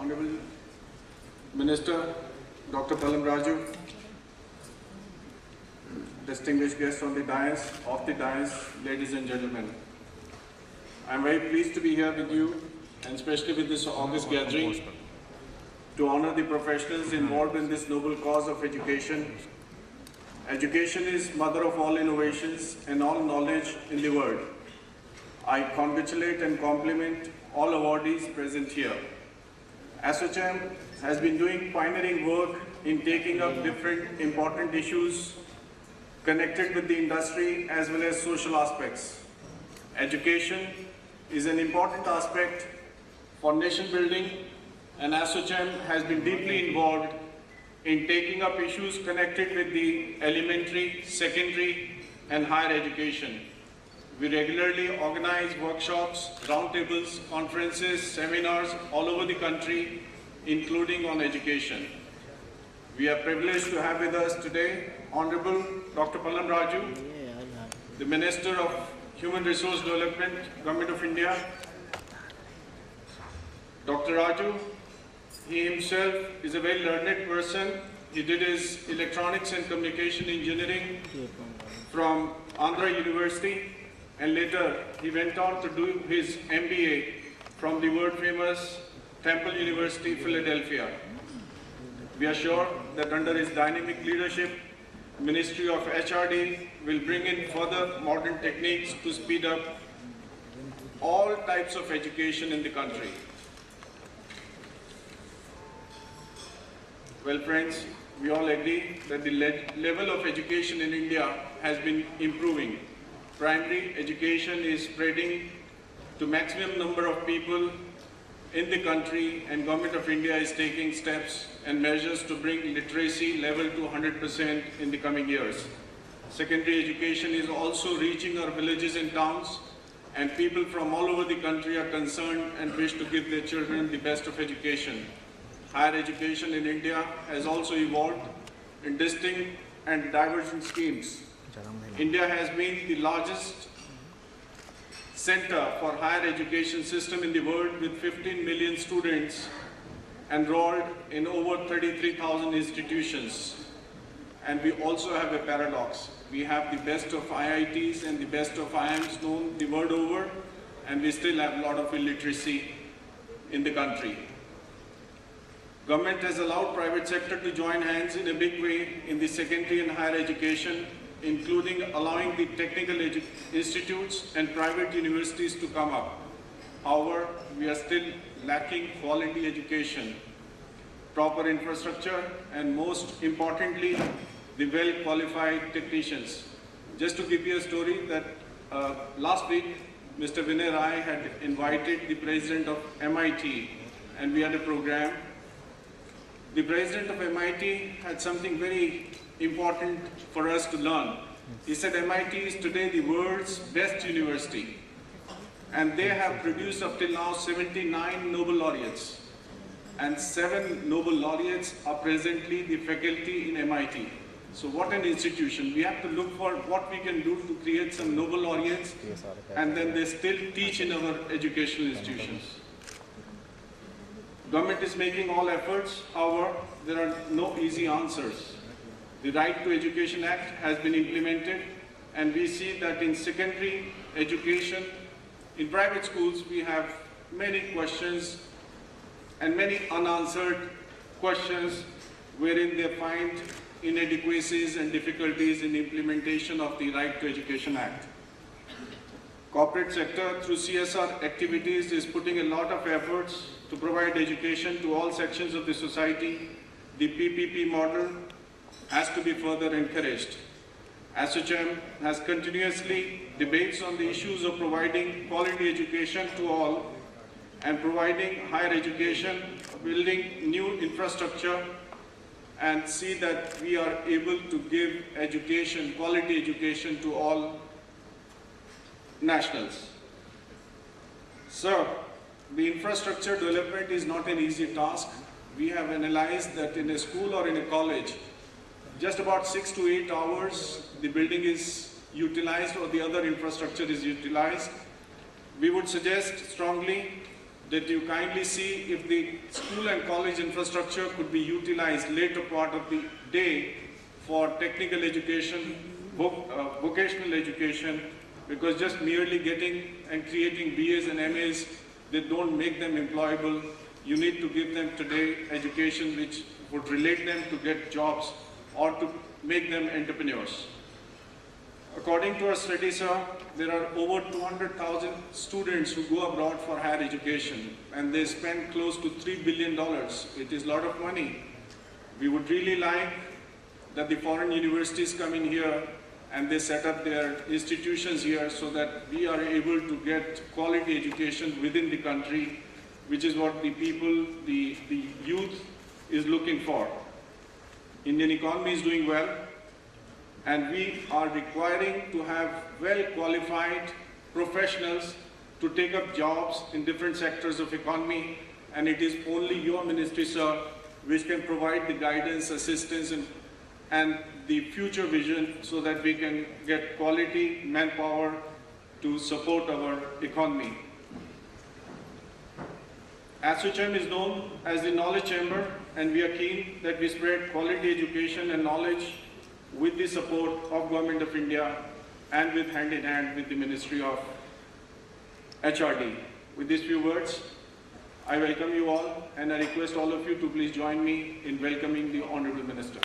Honorable Minister Dr. Pallam Raju, distinguished guests on the dais, off the dais, ladies and gentlemen. I am very pleased to be here with you, and especially with this August gathering, to honor the professionals involved in this noble cause of education. Education is mother of all innovations and all knowledge in the world. I congratulate and compliment all awardees present here. ASSOCHAM has been doing pioneering work in taking up different important issues connected with the industry as well as social aspects. Education is an important aspect for nation building, and ASSOCHAM has been deeply involved in taking up issues connected with the elementary, secondary and higher education. We regularly organize workshops, roundtables, conferences, seminars all over the country, including on education. We are privileged to have with us today Honorable Dr. Pallam Raju, the Minister of Human Resource Development, Government of India. Dr. Raju, he himself is a very learned person. He did his Electronics and Communication Engineering from Andhra University, and later he went on to do his MBA from the world famous Temple University, Philadelphia. We are sure that under his dynamic leadership, Ministry of HRD will bring in further modern techniques to speed up all types of education in the country. Well, friends, we all agree that the level of education in India has been improving. Primary education is spreading to maximum number of people in the country, and Government of India is taking steps and measures to bring literacy level to 100% in the coming years. Secondary education is also reaching our villages and towns, and people from all over the country are concerned and wish to give their children the best of education. Higher education in India has also evolved in distinct and divergent schemes. India has been the largest center for higher education system in the world, with 15 million students enrolled in over 33,000 institutions. And we also have a paradox. We have the best of IITs and the best of IIMs known the world over, and we still have a lot of illiteracy in the country. Government has allowed private sector to join hands in a big way in the secondary and higher education, including allowing the technical institutes and private universities to come up. However, we are still lacking quality education, proper infrastructure, and most importantly, the well-qualified technicians. Just to give you a story, that last week, Mr. Vinay Rai had invited the president of MIT, and we had a program. The president of MIT had something very important for us to learn. He said MIT is today the world's best university, and they have produced up till now 79 Nobel laureates, and 7 Nobel laureates are presently the faculty in MIT. So what an institution. We have to look for what we can do to create some Nobel laureates, and then they still teach in our educational institutions. Government is making all efforts, however, there are no easy answers. The Right to Education Act has been implemented, and we see that in secondary education, in private schools, we have many questions and many unanswered questions wherein they find inadequacies and difficulties in implementation of the Right to Education Act. Corporate sector through CSR activities is putting a lot of efforts to provide education to all sections of the society. The PPP model has to be further encouraged. ASSOCHAM has continuously debates on the issues of providing quality education to all and providing higher education, building new infrastructure, and see that we are able to give education, quality education to all nationals. So, the infrastructure development is not an easy task. We have analyzed that in a school or in a college, just about 6 to 8 hours the building is utilized or the other infrastructure is utilized. We would suggest strongly that you kindly see if the school and college infrastructure could be utilized later part of the day for technical education, vocational education, because just merely getting and creating BAs and MAs, they don't make them employable. You need to give them today education which would relate them to get jobs or to make them entrepreneurs. According to our study, sir, there are over 200,000 students who go abroad for higher education, and they spend close to $3 billion. It is a lot of money. We would really like that the foreign universities come in here and they set up their institutions here so that we are able to get quality education within the country, which is what the people, the youth is looking for. Indian economy is doing well, and we are requiring to have well-qualified professionals to take up jobs in different sectors of economy, and it is only your ministry, sir, which can provide the guidance, assistance, and the future vision so that we can get quality manpower to support our economy. ASSOCHAM is known as the knowledge chamber, and we are keen that we spread quality education and knowledge with the support of Government of India and with hand in hand with the Ministry of HRD. With these few words, I welcome you all, and I request all of you to please join me in welcoming the Honorable Minister.